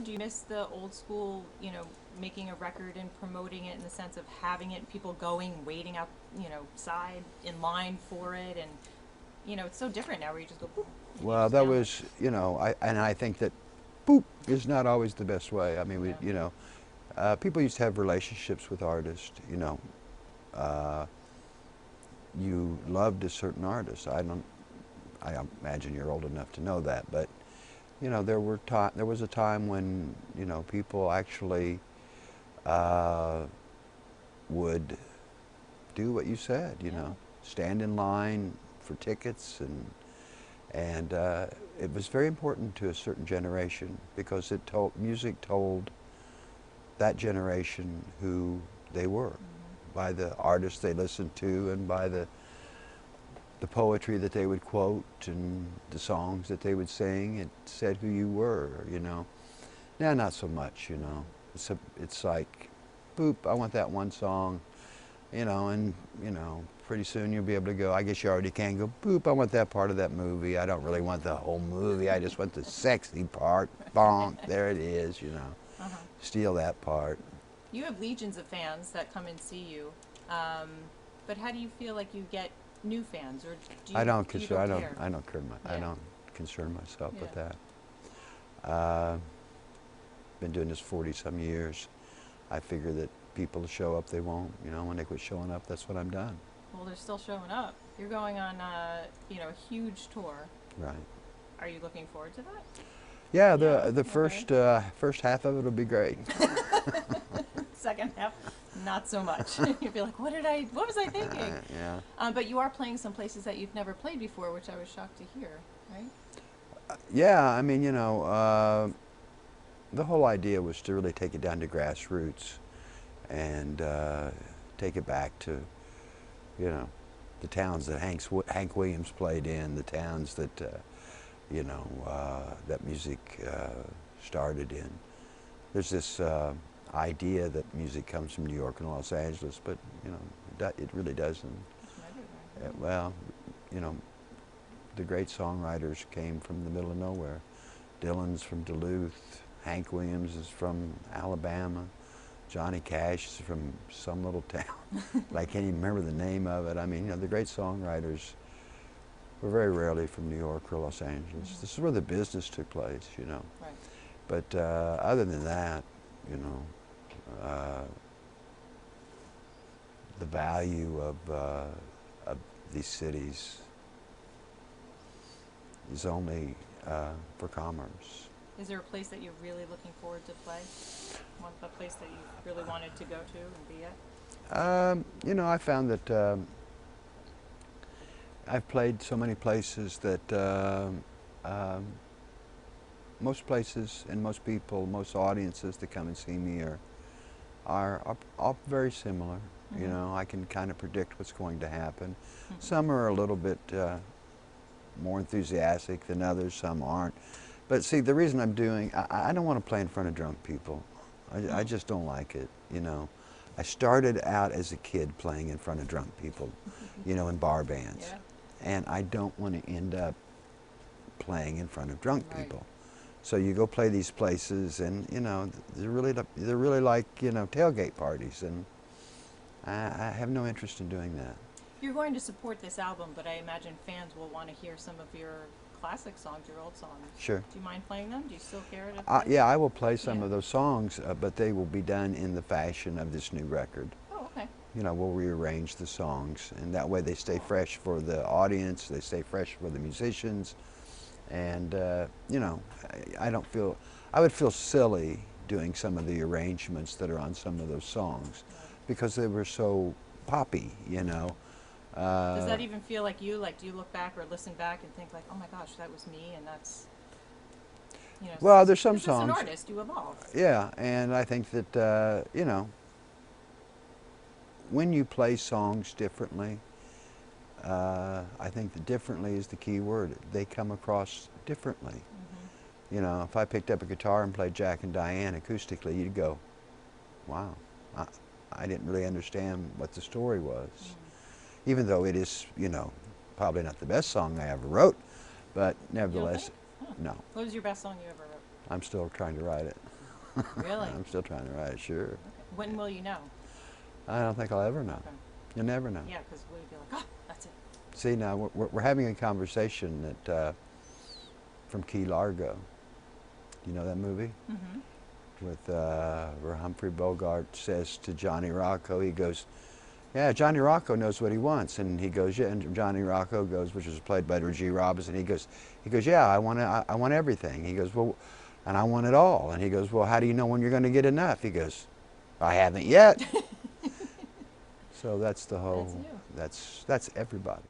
Do you miss the old school, making a record and promoting it in the sense of having it, people going, waiting out, side in line for it, and it's so different now where you just go boop and you Well, just that download. was, I think that boop is not always the best way. I mean, Yeah. people used to have relationships with artists, uh, you loved a certain artist. I imagine you're old enough to know that, but there was a time when people actually uh, would do what you said. Yeah. Stand in line for tickets, and it was very important to a certain generation because music told that generation who they were Hmm. by the artists they listened to and by the poetry that they would quote and the songs that they would sing. It said who you were. Now, not so much. It's like, boop, I want that one song, and pretty soon you'll be able to go, I guess you already can go, boop, I want that part of that movie. I don't really want the whole movie. I just want the sexy part. Bonk, there it is. Uh-huh. Steal that part. You have legions of fans that come and see you, um, but how do you feel like you get new fans, or I don't you concern, don't care? I Yeah. don't concern myself Yeah. with that. Uh, been doing this 40 some years. I figure that people show up, they won't. When they quit showing up, that's when I'm done. Well, they're still showing up. You're going on, a huge tour. Right. Are you looking forward to that? Yeah, Yeah. the Okay. first half of it will be great. Second half, not so much. You'll be like, what was I thinking? Yeah. But you are playing some places that you've never played before, which I was shocked to hear, right? Yeah, I mean, the whole idea was to really take it down to grassroots and take it back to, you know, the towns that Hank Williams played in, the towns that, that music started in. There's this idea that music comes from New York and Los Angeles, but, it really doesn't. It's from everywhere. Well, you know, the great songwriters came from the middle of nowhere. Dylan's from Duluth. Hank Williams is from Alabama. Johnny Cash is from some little town, but I can't even remember the name of it. I mean, the great songwriters were very rarely from New York or Los Angeles. Mm-hmm. This is where the business took place. Right. But other than that, uh, the value of these cities is only for commerce. Is there a place that you're really looking forward to play? A place that you really wanted to go to and be at? I found that I've played so many places that most places and most people, most audiences that come and see me are all very similar. Mm-hmm. I can kind of predict what's going to happen. Mm-hmm. Some are a little bit more enthusiastic than others, some aren't. But see, the reason I don't want to play in front of drunk people. I just don't like it. I started out as a kid playing in front of drunk people, in bar bands. Yeah. And I don't want to end up playing in front of drunk Right. people. So you go play these places and, they're really like, tailgate parties. And I have no interest in doing that. You're going to support this album, but I imagine fans will want to hear some of your classic songs, your old songs. Sure. Do you mind playing them? Do you still care to play? Yeah, I will play some Yeah. of those songs, but they will be done in the fashion of this new record. Oh, okay. We'll rearrange the songs, and that way they stay fresh for the audience, they stay fresh for the musicians, and, I don't feel, I would feel silly doing some of the arrangements that are on some of those songs Right. because they were so poppy. Does that even feel like you? Like, do you look back or listen back and think like, oh my gosh, that was me, and that's, Well, there's some because as an songs, artist, you evolve. yeah, and I think that, when you play songs differently, I think that differently is the key word. They come across differently. If I picked up a guitar and played Jack and Diane acoustically, you'd go, wow, I didn't really understand what the story was. Even though it is, probably not the best song I ever wrote, but You don't nevertheless, think? Huh. no, What was your best song you ever wrote? I'm still trying to write it. Really? I'm still trying to write it, sure. Okay. When will you know? I don't think I'll ever know. Okay. You'll never know. Yeah, because we'd be like, oh, that's it. See, now we're having a conversation that from Key Largo. You know that movie? Mm-hmm. With where Humphrey Bogart says to Johnny Rocco, he goes, yeah, Johnny Rocco knows what he wants, and he goes, yeah, and Johnny Rocco goes, which was played by Edward G. Robinson. He goes, yeah, I want everything. He goes, well, and I want it all. And he goes, well, how do you know when you're going to get enough? He goes, I haven't yet. So that's the whole. That's you. That's everybody.